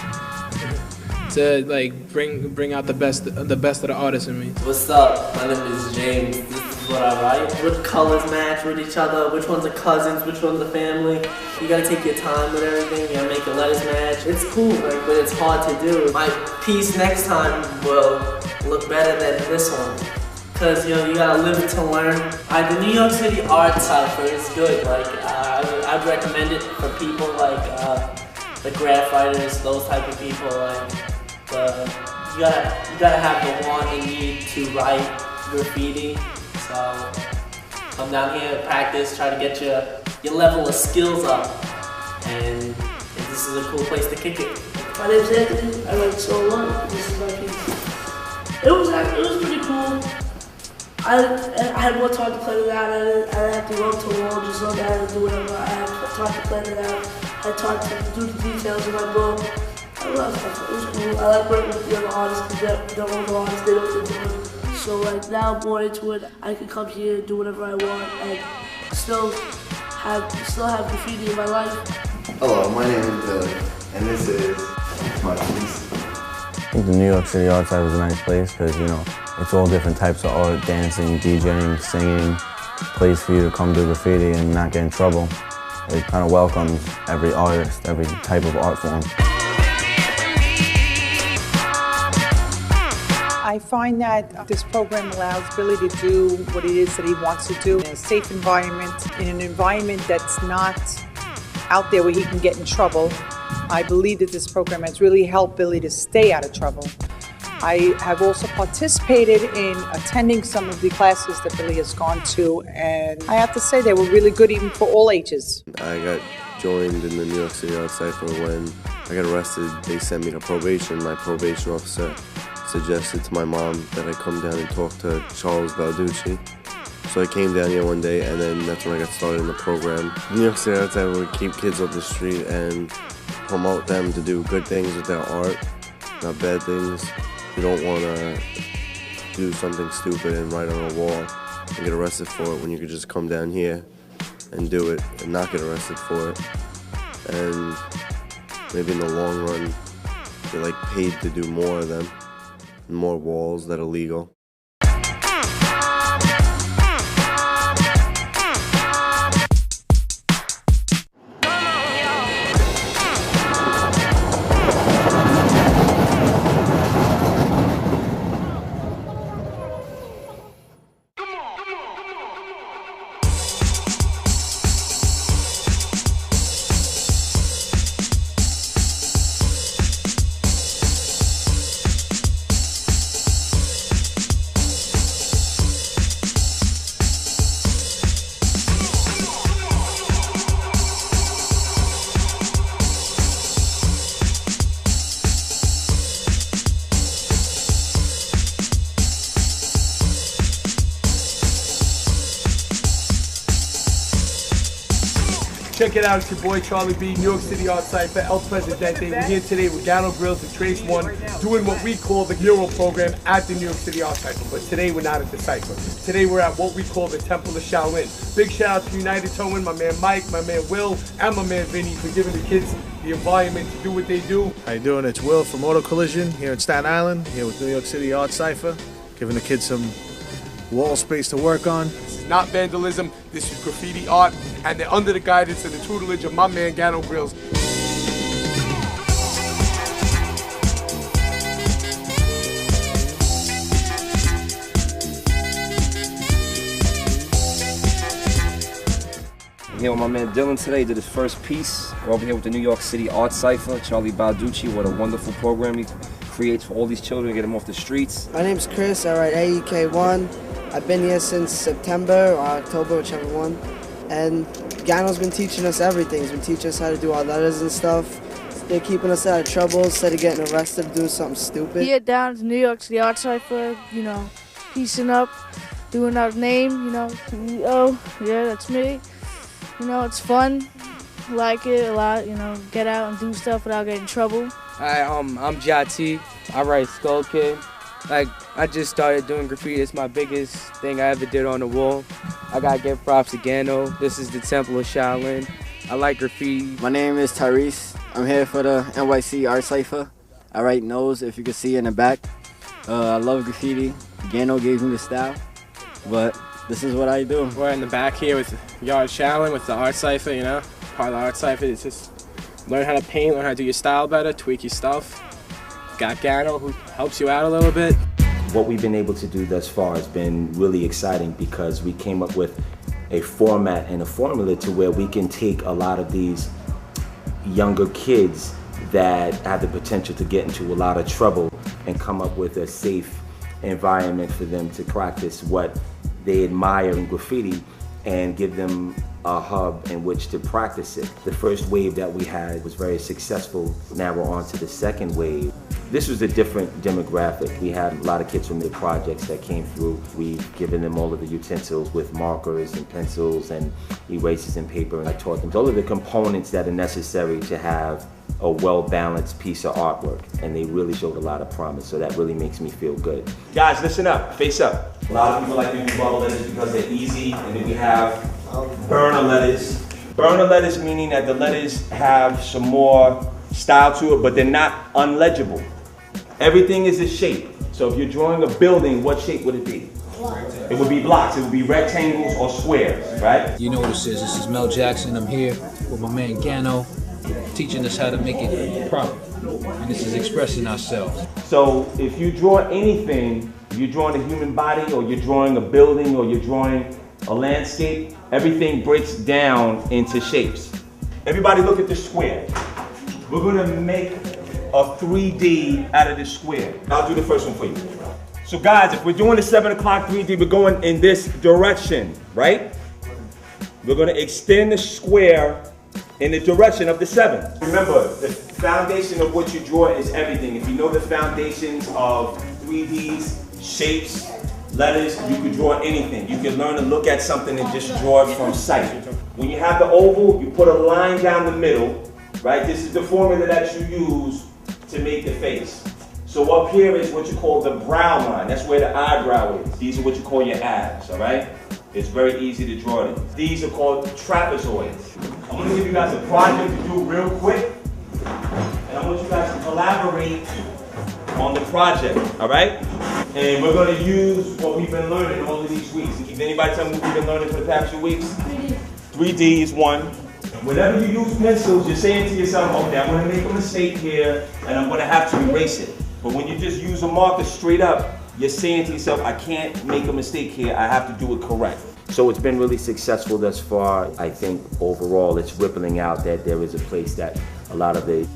To like bring out the best of the artists in me. What's up? My name is James. This is what I write. What colors match with each other? Which ones are cousins? Which ones are family? You gotta take your time with everything. You gotta make your letters match. It's cool, like, but it's hard to do. My piece next time will look better than this one, cause you know you gotta live to learn. The New York City Art Cipher is good. Like I'd recommend it for people like the graph writers, those type of people. Like. You gotta have the want and need to write graffiti. So come down here, practice, try to get your level of skills up, and this is a cool place to kick it. My name's Anthony. I write So What. This is my piece. It was pretty cool. I had more time to plan it out. I didn't have to go up to a wall just so that I had to do whatever. I had time to plan it out. I had time to do the details of my book. I love stuff. It was cool. I like working with the other artists because they're all the artists, they know what they're doing. So like now I'm more into it. I can come here and do whatever I want and still have graffiti in my life. Hello, my name is Billy, and this is my piece. I think the New York City Art Cipher is a nice place because, you know, it's all different types of art, dancing, DJing, singing, place for you to come do graffiti and not get in trouble. It kind of welcomes every artist, every type of art form. I find that this program allows Billy to do what it is that he wants to do in a safe environment, in an environment that's not out there where he can get in trouble. I believe that this program has really helped Billy to stay out of trouble. I have also participated in attending some of the classes that Billy has gone to, and I have to say they were really good even for all ages. I got joined in the New York City Art Cipher when I got arrested. They sent me to probation. My probation officer suggested to my mom that I come down and talk to Charles Balducci. So I came down here one day, and then that's when I got started in the program. New York City Art Cipher would keep kids off the street and promote them to do good things with their art, not bad things. You don't want to do something stupid and write on a wall and get arrested for it when you could just come down here and do it and not get arrested for it. And maybe in the long run, you're like paid to do more of them. and more walls that are legal. Check it out, it's your boy Charlie B, New York City Art Cypher, El Presidente. We're here today with Gano Grills and Trace One, doing what we call the mural program at the New York City Art Cypher. But today we're not at the Cypher. Today we're at what we call the Temple of Shaolin. Big shout out to United Towing, my man Mike, my man Will, and my man Vinny for giving the kids the environment to do what they do. How you doing? It's Will from Auto Collision here in Staten Island, here with New York City Art Cypher, giving the kids some wall space to work on. This is not vandalism, this is graffiti art, and they're under the guidance and the tutelage of my man Gano Grills. I'm here with my man Dylan today. He did his first piece. We're over here with the New York City Art Cypher, Charlie Balducci. What a wonderful program he creates for all these children to get them off the streets. My name's Chris. I write AEK1. I've been here since September or October, whichever one. And Gano's been teaching us everything. He's been teaching us how to do our letters and stuff. They're keeping us out of trouble instead of getting arrested doing something stupid. Here down to New York City Art Cypher, you know, piecing up, doing our name, you know, CEO. Yeah, that's me. You know, it's fun. Like it a lot, you know, get out and do stuff without getting in trouble. Hi, I'm Jati. I write Skull Kid. Like, I just started doing graffiti. It's my biggest thing I ever did on the wall. I gotta give props to Gano. This is the Temple of Shaolin. I like graffiti. My name is Tyrese. I'm here for the NYC Art Cypher. I write nose, if you can see in the back. I love graffiti. Gano gave me the style, but this is what I do. We're in the back here with Yard Shaolin with the Art Cypher, you know. Part of the Art Cypher is just learn how to paint, learn how to do your style better, tweak your stuff. Got Gano who helps you out a little bit. What we've been able to do thus far has been really exciting because we came up with a format and a formula to where we can take a lot of these younger kids that have the potential to get into a lot of trouble and come up with a safe environment for them to practice what they admire in graffiti and give them a hub in which to practice it. The first wave that we had was very successful. Now we're on to the second wave. This was a different demographic. We had a lot of kids from the projects that came through. We've given them all of the utensils with markers and pencils and erasers and paper, and I taught them all of the components that are necessary to have a well-balanced piece of artwork, and they really showed a lot of promise, so that really makes me feel good. Guys, listen up, face up. A lot of people like to do bubble letters because they're easy, and then we have burner letters. Burner letters meaning that the letters have some more style to it, but they're not unlegible. Everything is a shape. So if you're drawing a building, what shape would it be? It would be blocks, it would be rectangles or squares, right? You know what this is. This is Mel Jackson. I'm here with my man Gano, teaching us how to make it proper. And this is expressing ourselves. So if you draw anything, you're drawing a human body or you're drawing a building or you're drawing a landscape, everything breaks down into shapes. Everybody look at the square. We're gonna make a 3D out of this square. I'll do the first one for you. So guys, if we're doing the 7 o'clock 3D, we're going in this direction, right? We're gonna extend the square in the direction of the 7. Remember, the foundation of what you draw is everything. If you know the foundations of 3Ds, shapes, letters, you can draw anything. You can learn to look at something and just draw it from sight. When you have the oval, you put a line down the middle, right? This is the formula that you use to make the face. So up here is what you call the brow line. That's where the eyebrow is. These are what you call your abs, all right? It's very easy to draw these. These are called trapezoids. I'm gonna give you guys a project to do real quick. And I want you guys to collaborate on the project, all right? And we're gonna use what we've been learning all of these weeks. Can anybody tell me what we've been learning for the past few weeks? 3D. 3D is one. Whenever you use pencils, you're saying to yourself, okay, I'm gonna make a mistake here, and I'm gonna have to erase it. But when you just use a marker straight up, you're saying to yourself, I can't make a mistake here, I have to do it correct. So it's been really successful thus far. I think overall it's rippling out that there is a place that a lot of the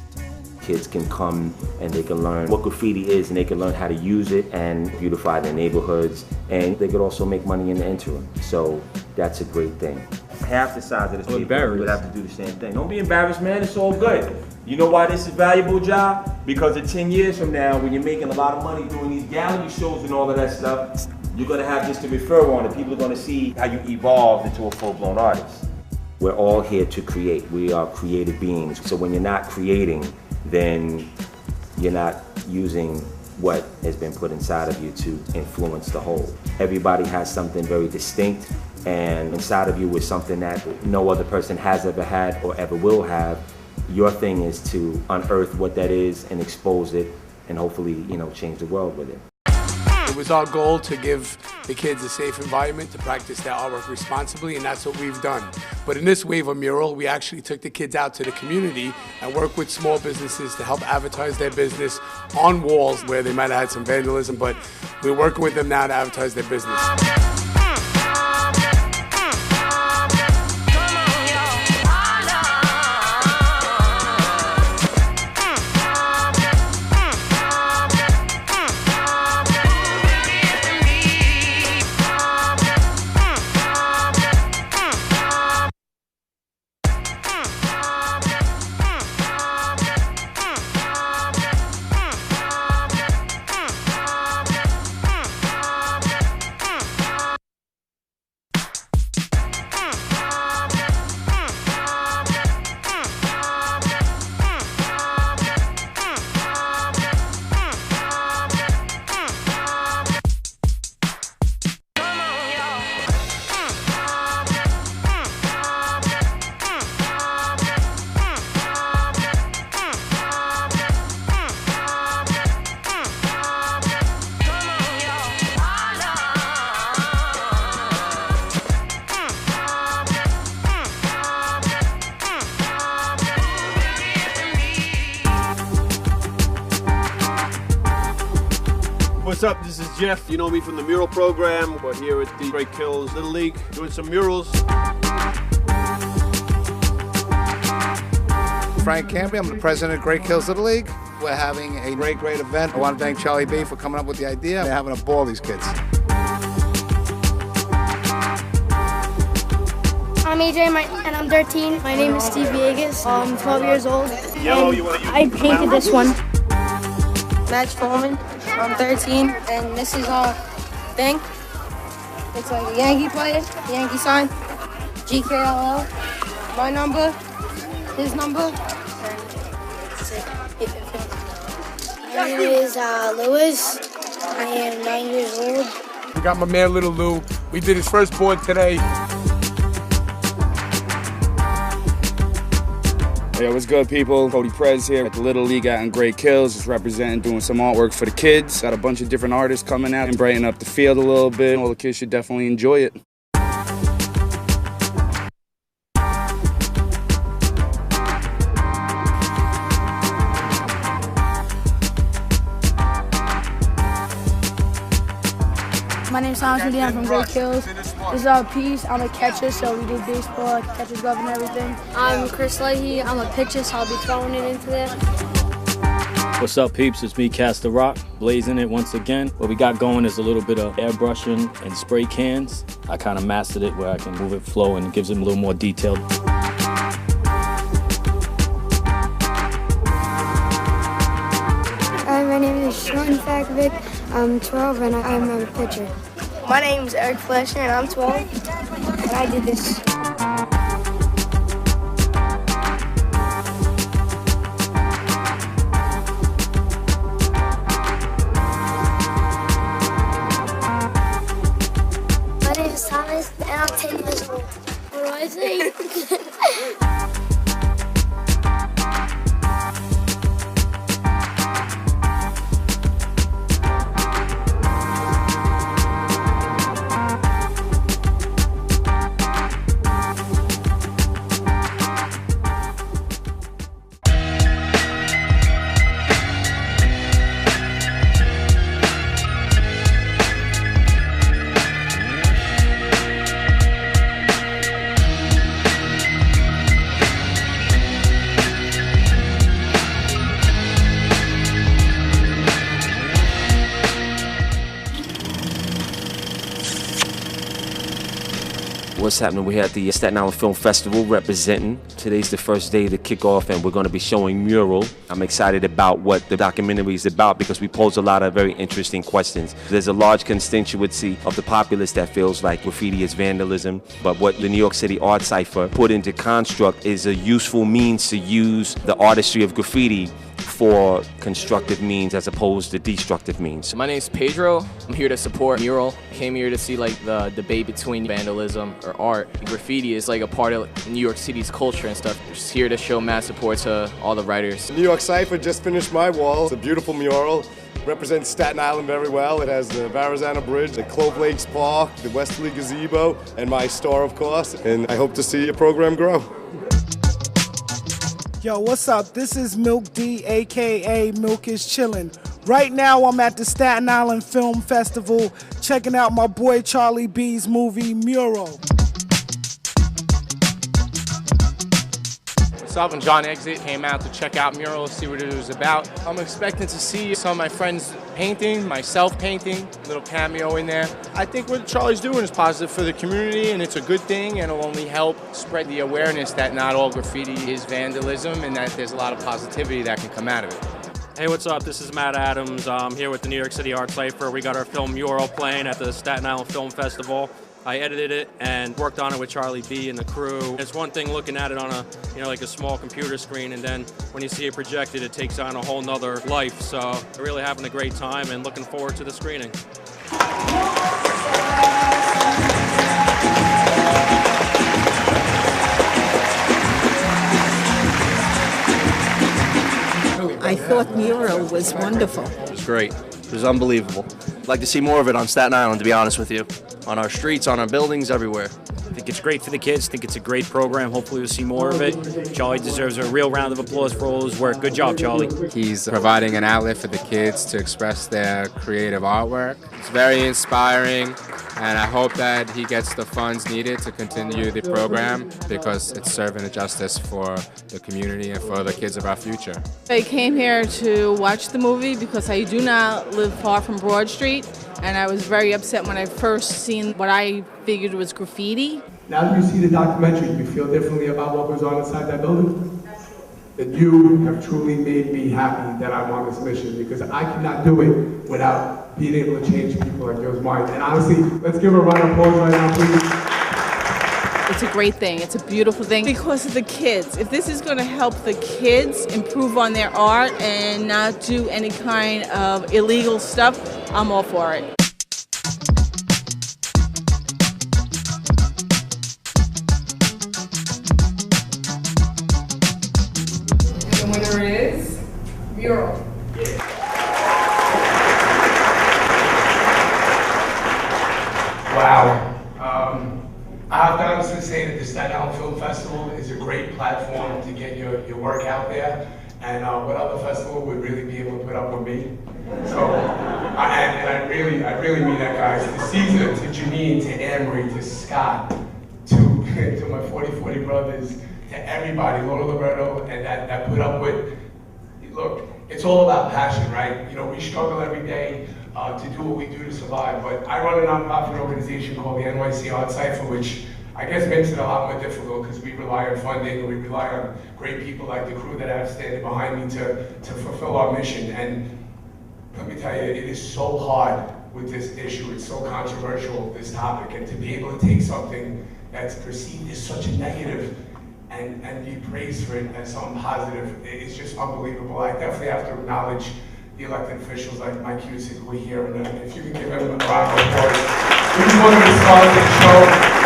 kids can come and they can learn what graffiti is, and they can learn how to use it and beautify their neighborhoods, and they could also make money in the interim. So that's a great thing. Half the size of this paper would have to do the same thing. Don't be embarrassed, man, it's all good. You know why this is valuable, Ja? Because in 10 years from now, when you're making a lot of money doing these gallery shows and all of that stuff, you're gonna have this to refer on, and people are gonna see how you evolved into a full-blown artist. We're all here to create. We are creative beings. So when you're not creating, then you're not using what has been put inside of you to influence the whole. Everybody has something very distinct, and inside of you is something that no other person has ever had or ever will have. Your thing is to unearth what that is and expose it, and hopefully, you know, change the world with it. It was our goal to give the kids a safe environment to practice their artwork responsibly, and that's what we've done. But in this wave of mural, we actually took the kids out to the community and worked with small businesses to help advertise their business on walls where they might have had some vandalism, but we're working with them now to advertise their business. What's up? This is Jeff. You know me from the mural program. We're here at the Great Hills Little League doing some murals. Frank Campy, I'm the president of Great Hills Little League. We're having a great event. I want to thank Charlie B for coming up with the idea. They're having a ball, these kids. I'm AJ and I'm 13. My name is Steve Viegas. I'm 12 years old. I painted this one. Match Foreman. I'm 13, and this is our thing. It's like a Yankee player, Yankee sign, GKLL, my number, his number. My name is Lewis. I am 9 years old. We got my man Little Lou. We did his first board today. Hey, what's good, people? Cody Prez here at the Little League out in Great Hills, just representing, doing some artwork for the kids. Got a bunch of different artists coming out and brighten up the field a little bit. All the kids should definitely enjoy it. My name's Thomas Moody. I'm from Great Hills. This is our piece. I'm a catcher, so we do baseball, catcher's glove, and everything. I'm Chris Leahy. I'm a pitcher, so I'll be throwing it into there. What's up, peeps? It's me, Cast the Rock, blazing it once again. What we got going is a little bit of airbrushing and spray cans. I kind of mastered it where I can move it flow and it gives it a little more detail. Hi, my name is Sean Fakovic. I'm 12 and I'm a pitcher. My name is Eric Fleshner and I'm 12 and I did this. My name is Thomas and I'm 10 years old. What do I say? what's happening? We're here at the Staten Island Film Festival representing. Today's the first day to kick off and we're going to be showing Mural. I'm excited about what the documentary is about because we pose a lot of very interesting questions. There's a large constituency of the populace that feels like graffiti is vandalism, but what the New York City Art Cypher put into construct is a useful means to use the artistry of graffiti for constructive means as opposed to destructive means. My name's Pedro. I'm here to support Mural. Came here to see like the debate between vandalism or art. Graffiti is like a part of New York City's culture and stuff. Just here to show mad support to all the writers. New York Cypher just finished my wall. It's a beautiful mural. Represents Staten Island very well. It has the Verrazano Bridge, the Clove Lakes Park, the Westerly Gazebo, and my store, of course. And I hope to see your program grow. Yo, what's up? This is Milk D, aka Milk is Chillin'. Right now I'm at the Staten Island Film Festival checking out my boy Charlie B's movie Mural. What's up? When John Exit came out to check out Mural, see what it was about. I'm expecting to see some of my friends painting, myself painting, a little cameo in there. I think what Charlie's doing is positive for the community and it's a good thing and it'll only help spread the awareness that not all graffiti is vandalism and that there's a lot of positivity that can come out of it. Hey, what's up? This is Matt Adams. I'm here with the New York City Art Cypher. We got our film Mural playing at the Staten Island Film Festival. I edited it and worked on it with Charlie B and the crew. It's one thing looking at it on a, like a small computer screen, and then when you see it projected, it takes on a whole nother life. So we're really having a great time and looking forward to the screening. I thought Mural was wonderful. It was great. It was unbelievable. I'd like to see more of it on Staten Island, to be honest with you. On our streets, on our buildings, everywhere. I think it's great for the kids. I think it's a great program. Hopefully we'll see more of it. Charlie deserves a real round of applause for all his work. Good job, Charlie. He's providing an outlet for the kids to express their creative artwork. It's very inspiring, and I hope that he gets the funds needed to continue the program because it's serving a justice for the community and for the kids of our future. I came here to watch the movie because I do not live far from Broad Street, and I was very upset when I first seen what I figured was graffiti. Now that you see the documentary, do you feel differently about what goes on inside that building? That you have truly made me happy that I'm on this mission, because I cannot do it without being able to change people like yours mind. And honestly, let's give a round of applause right now, please. It's a great thing. It's a beautiful thing because of the kids. If this is going to help the kids improve on their art and not do any kind of illegal stuff, I'm all for it. The winner is Mural. Wow. I have to honestly say that the Staten Island Film Festival is a great platform to get your work out there, and what other festival would really be able to put up with me? So, I really mean that, guys. To Caesar, to Janine, to Amory, to Scott, to my 40 brothers, to everybody, Lola Loretto, and that put up with. Look, it's all about passion, right? We struggle every day to do what we do to survive, but I run a nonprofit organization called the NycArtsCypher, which I guess makes it a lot more difficult because we rely on funding and we rely on great people like the crew that I have standing behind me to fulfill our mission. And let me tell you, it is so hard with this issue. It's so controversial, this topic, and to be able to take something that's perceived as such a negative and be praised for it as something positive, it's just unbelievable. I definitely have to acknowledge the elected officials like Mike Cusick who are here, and if you can give him a round of applause. We just wanted to start the show.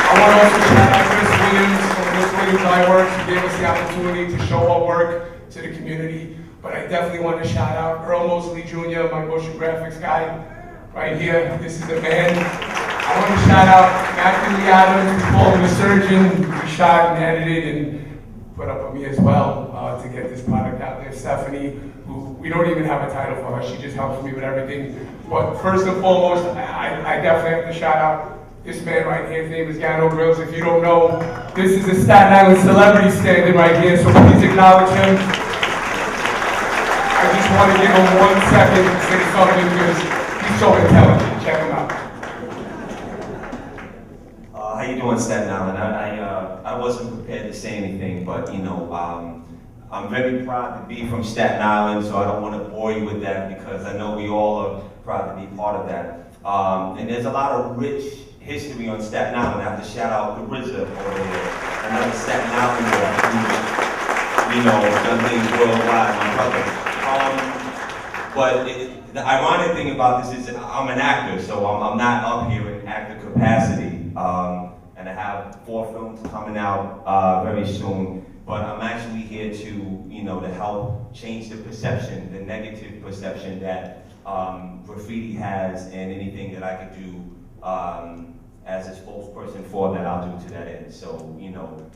I want to also shout out Chris Williams from Chris Williams Iworks, who gave us the opportunity to show our work to the community. But I definitely want to shout out Earl Mosley Jr., my motion graphics guy, right here. This is the man. I want to shout out Matthew Lee Adams, who called him a surgeon, who shot and edited and put up with me as well to get this product out there. Stephanie, who we don't even have a title for her, she just helps me with everything. But first and foremost, I definitely have to shout out this man right here. His name is Gano Grills. If you don't know, this is a Staten Island celebrity standing right here, so please acknowledge him. I just want to give him 1 second to say something because he's so intelligent. Check him out. How you doing, Staten Island? prepared to say anything, but you know, I'm very proud to be from Staten Island, so I don't want to bore you with that because I know we all are proud to be part of that. And there's a lot of rich history on Staten Island. I have to shout out the RZA over there, another Staten Islander who, you know, done things worldwide, my brother. But the ironic thing about this is I'm an actor, so I'm not up here in actor capacity. And I have 4 films coming out very soon. But I'm actually here to, you know, to help change the perception, the negative perception that graffiti has, and anything that I could do as a spokesperson for that, I'll do to that end. So, you know,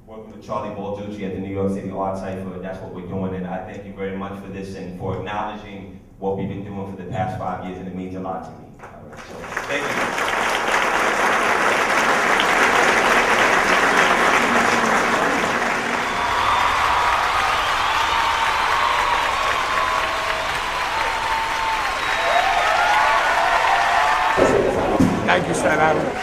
working with Charlie Balducci at the New York City Art Cypher, that's what we're doing, and I thank you very much for this and for acknowledging what we've been doing for the past 5 years, and it means a lot to me. All right, so, thank you. Thank you, Staten Island.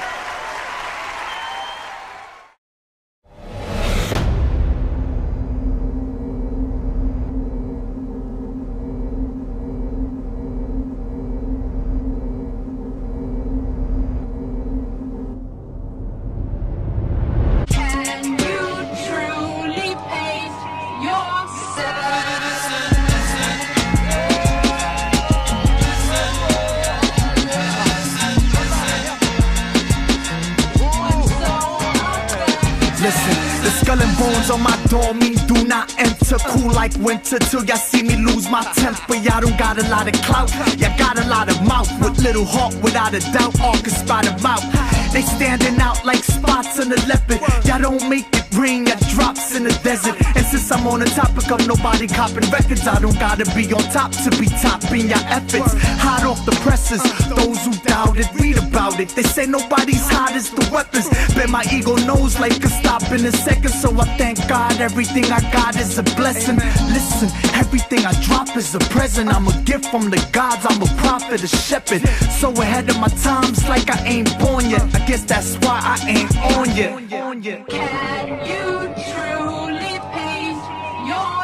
Skull and bones on my door mean do not enter. Cool like winter till y'all see me lose my temper. Y'all don't got a lot of clout, y'all got a lot of mouth. With little heart without a doubt, all can spot them out. They standing out like spots on the leopard. Y'all don't make it rain, y'all drops in the desert. And since I'm on the topic of nobody copping records, I don't gotta be on top to be topping your efforts. Hot off the presses, those who doubt it, read about it. They say nobody's hot as the weapons. Bet my ego knows like a stop in a second. So I thank God everything I got is a blessing. Listen, everything I drop is a present. I'm a gift from the gods, I'm a prophet, a shepherd. So ahead of my times like I ain't born yet. I guess that's why I ain't on yet. Can you truly paint your